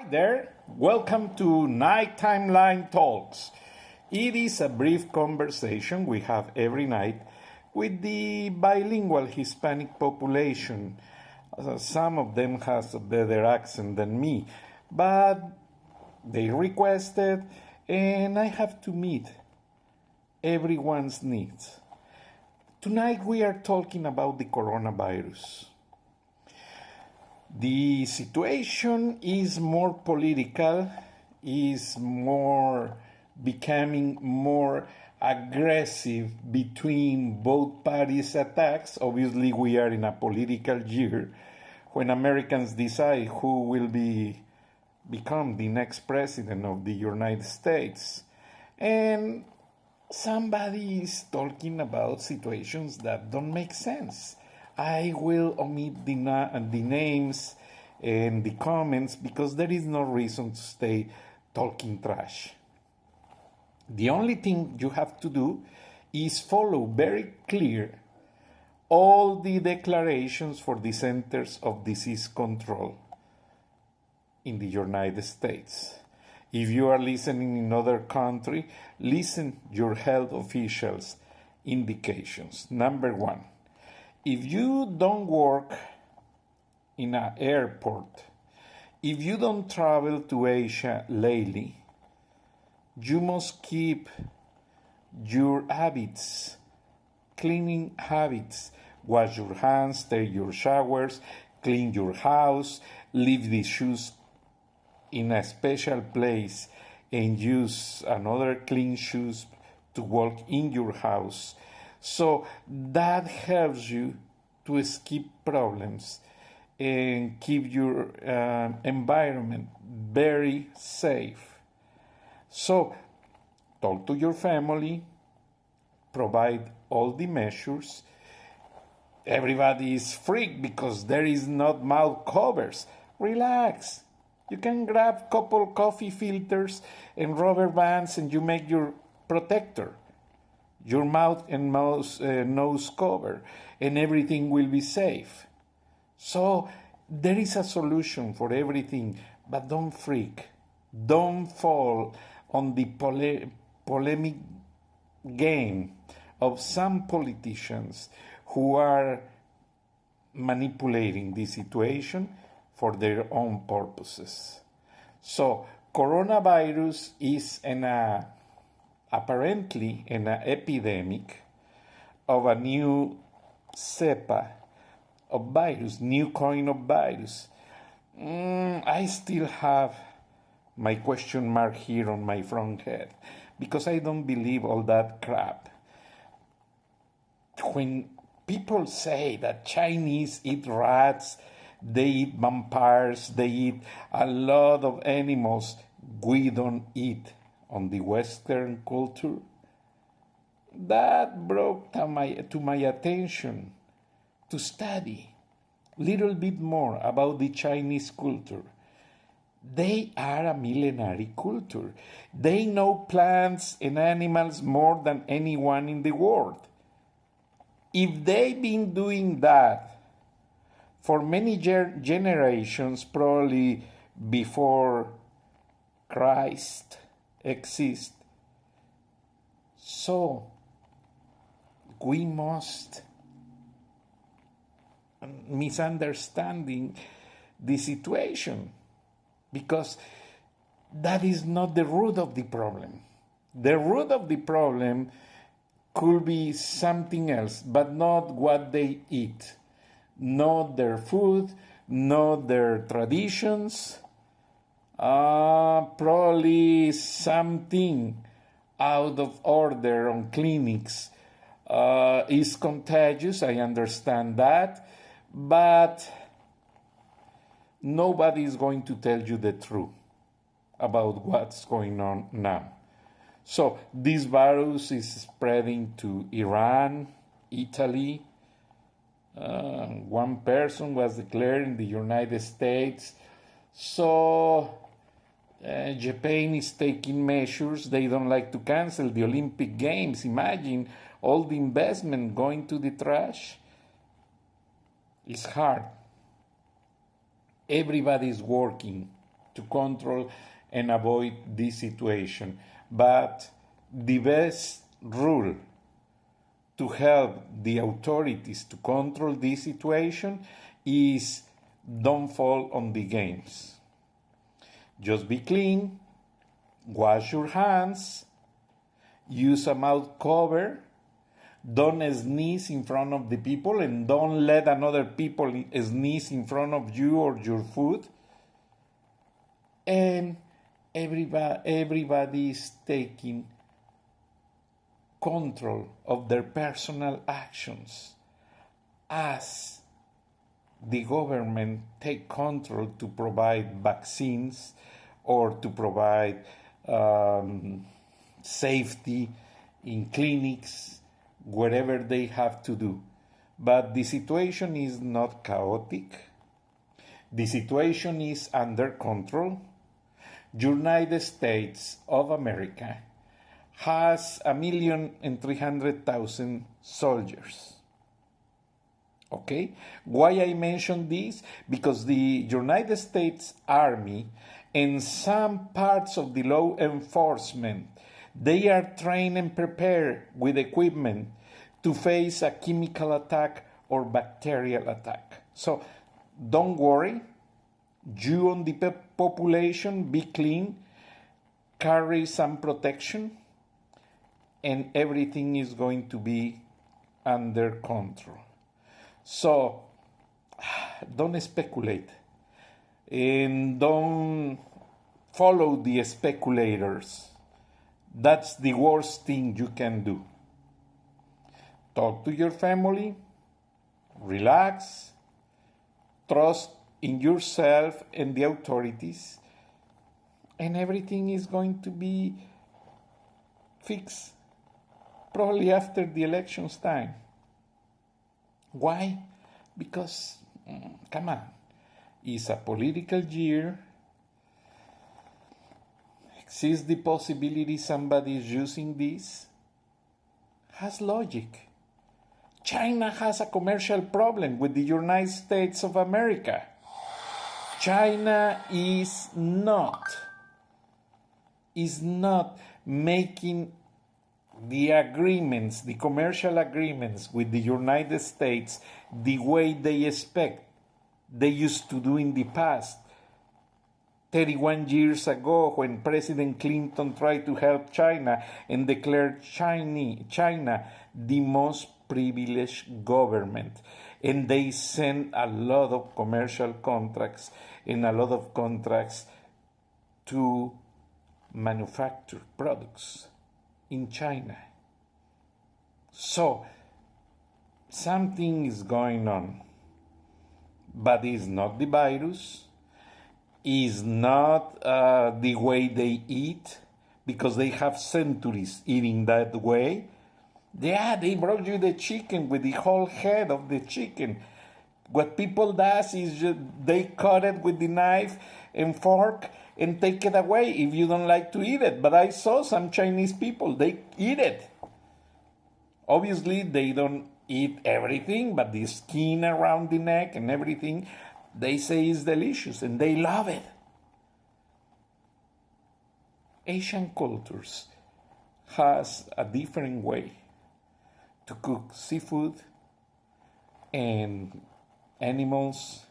Hi there, welcome to Nighttime Line Talks. It is a brief conversation we have every night with the bilingual Hispanic population. Some of them has a better accent than me, but they requested and I have to meet everyone's needs. Tonight we are talking about the coronavirus. The situation is more political, is more becoming more aggressive between both parties' attacks. Obviously, we are in a political year when Americans decide who will become the next president of the United States. And somebody is talking about situations that don't make sense. I will omit the names and the comments because there is no reason to stay talking trash. The only thing you have to do is follow very clear all the declarations for the Centers of Disease Control in the United States. If you are listening in other country, listen your health officials' indications. Number one, if you don't work in an airport, if you don't travel to Asia lately, you must keep your habits, cleaning habits. Wash your hands, take your showers, clean your house, leave the shoes in a special place and use another clean shoes to walk in your house. So that helps you to skip problems and keep your environment very safe. So talk to your family, provide all the measures. Everybody is freaked because there is not mouth covers. Relax. You can grab couple coffee filters and rubber bands and you make your protector, your mouth and nose cover, and everything will be safe. So there is a solution for everything, but don't freak. Don't fall on the polemic game of some politicians who are manipulating the situation for their own purposes. So coronavirus is apparently an epidemic of a new cepa of virus, new kind of virus. I still have my question mark here on my front head because I don't believe all that crap. When people say that Chinese eat rats, they eat vampires, they eat a lot of animals we don't eat on the Western culture, that brought to my attention to study a little bit more about the Chinese culture. They are a millenary culture. They know plants and animals more than anyone in the world. If they've been doing that for many generations, probably before Christ exists, so we must misunderstanding the situation because that is not the root of the problem. The root of the problem could be something else, but not what they eat, not their food, not their traditions. Probably something out of order on clinics is contagious. I understand that, but nobody is going to tell you the truth about what's going on now. So this virus is spreading to Iran, Italy. One person was declared in the United States. So Japan is taking measures. They don't like to cancel the Olympic Games. Imagine all the investment going to the trash. It's hard. Everybody is working to control and avoid this situation. But the best rule to help the authorities to control this situation is don't fall on the games. Just be clean, wash your hands, use a mouth cover, don't sneeze in front of the people, and don't let another people sneeze in front of you or your food. And everybody is taking control of their personal actions as the government take control to provide vaccines or to provide safety in clinics, wherever they have to do. But the situation is not chaotic. The situation is under control. United States of America has 1,300,000 soldiers. Okay? Why I mention this? Because the United States Army and some parts of the law enforcement, they are trained and prepared with equipment to face a chemical attack or bacterial attack. So don't worry. You on the population, be clean, carry some protection, and everything is going to be under control. So don't speculate and don't follow the speculators. That's the worst thing you can do. Talk to your family, relax, trust in yourself and the authorities, and everything is going to be fixed, probably after the elections time. Why? Because, come on, it's a political year. Exists the possibility somebody is using this? Has logic. China has a commercial problem with the United States of America. China is not making the agreements, the commercial agreements with the United States the way they expect they used to do in the past. 31 years ago, when President Clinton tried to help China and declared China the most privileged government, and they sent a lot of commercial contracts and a lot of contracts to manufacture products in China. So something is going on, but it's not the virus, is not the way they eat, because they have centuries eating that way. Yeah, they brought you the chicken with the whole head of the chicken. What people does is they cut it with the knife and fork and take it away if you don't like to eat it. But I saw some Chinese people, they eat it. Obviously, they don't eat everything, but the skin around the neck and everything, they say is delicious and they love it. Asian cultures has a different way to cook seafood and animals,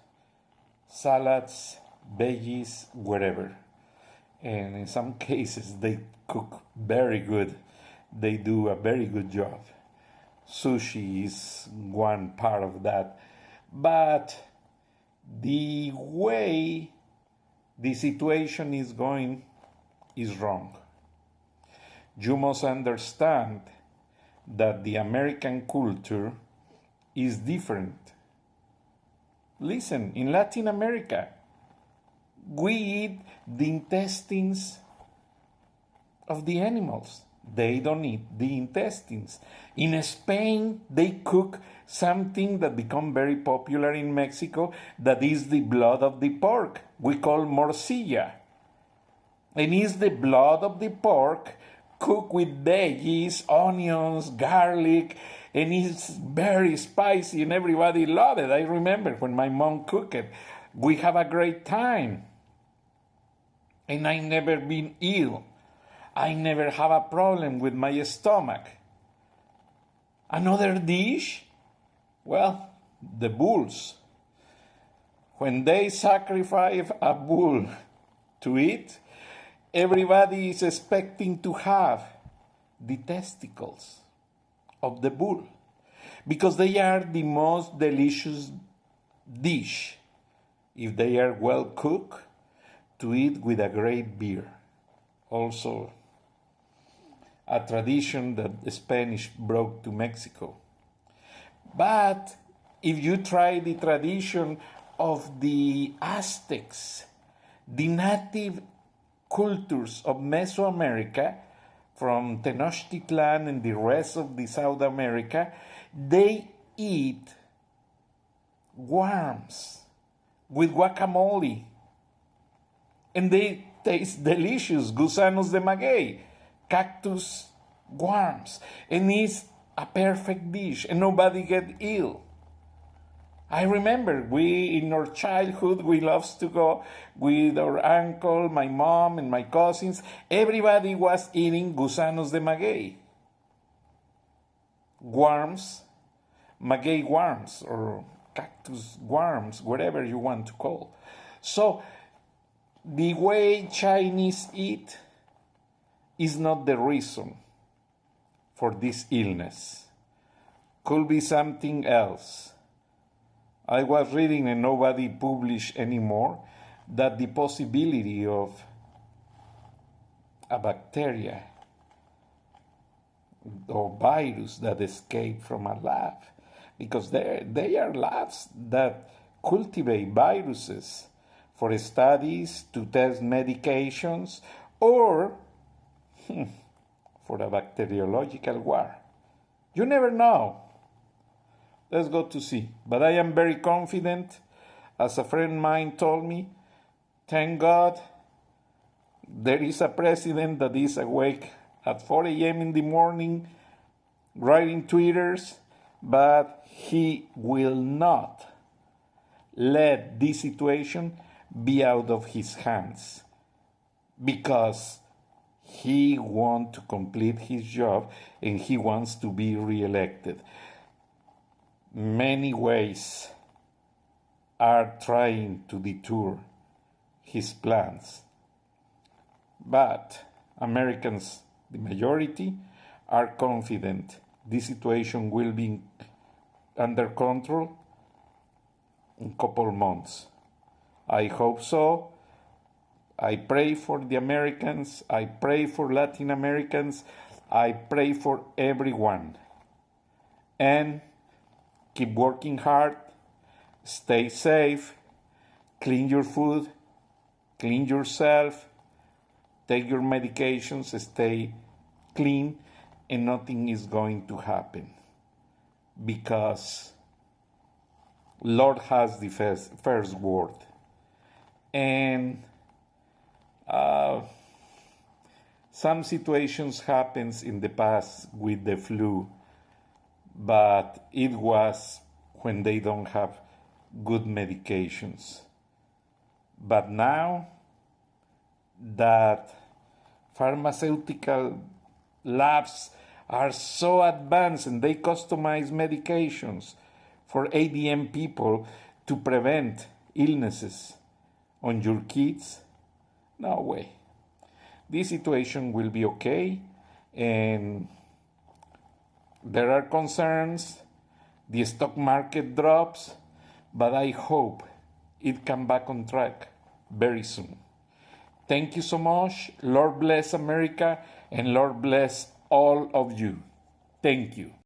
salads, veggies, whatever. And in some cases, they cook very good. They do a very good job. Sushi is one part of that. But the way the situation is going is wrong. You must understand that the American culture is different. Listen, in Latin America, we eat the intestines of the animals. They don't eat the intestines. In Spain, they cook something that become very popular in Mexico, that is the blood of the pork. We call morcilla. And it's the blood of the pork cooked with veggies, onions, garlic, and it's very spicy and everybody loved it. I remember when my mom cooked it. We have a great time. and I never been ill. I never have a problem with my stomach. Another dish? Well, the bulls. When they sacrifice a bull to eat, everybody is expecting to have the testicles of the bull because they are the most delicious dish if they are well cooked to eat with a great beer. Also, a tradition that the Spanish brought to Mexico. But if you try the tradition of the Aztecs, the native cultures of Mesoamerica, from Tenochtitlan and the rest of the South America, they eat worms with guacamole. And they taste delicious, gusanos de maguey, cactus worms. And it's a perfect dish, and nobody get ill. I remember in our childhood, we loved to go with our uncle, my mom, and my cousins. Everybody was eating gusanos de maguey. Worms, maguey worms, or cactus worms, whatever you want to call. So, the way Chinese eat is not the reason for this illness. Could be something else. I was reading, and nobody published anymore, that the possibility of a bacteria or virus that escaped from a lab, because they are labs that cultivate viruses for studies, to test medications, or for a bacteriological war. You never know. Let's go to see. But I am very confident, as a friend of mine told me, thank God there is a president that is awake at 4 a.m. in the morning writing Twitters, but he will not let this situation be out of his hands, because he wants to complete his job and he wants to be reelected. Many ways are trying to detour his plans, but Americans, the majority, are confident this situation will be under control in a couple months. I hope so. I pray for the Americans. I pray for Latin Americans. I pray for everyone. And keep working hard. Stay safe. Clean your food. Clean yourself. Take your medications. Stay clean. And nothing is going to happen. Because Lord has the first word. And some situations happens in the past with the flu, but it was when they don't have good medications. But now that pharmaceutical labs are so advanced and they customize medications for ADM people to prevent illnesses on your kids, no way. This situation will be okay, and there are concerns. The stock market drops, but I hope it come back on track very soon. Thank you so much. Lord bless America, and Lord bless all of you. Thank you.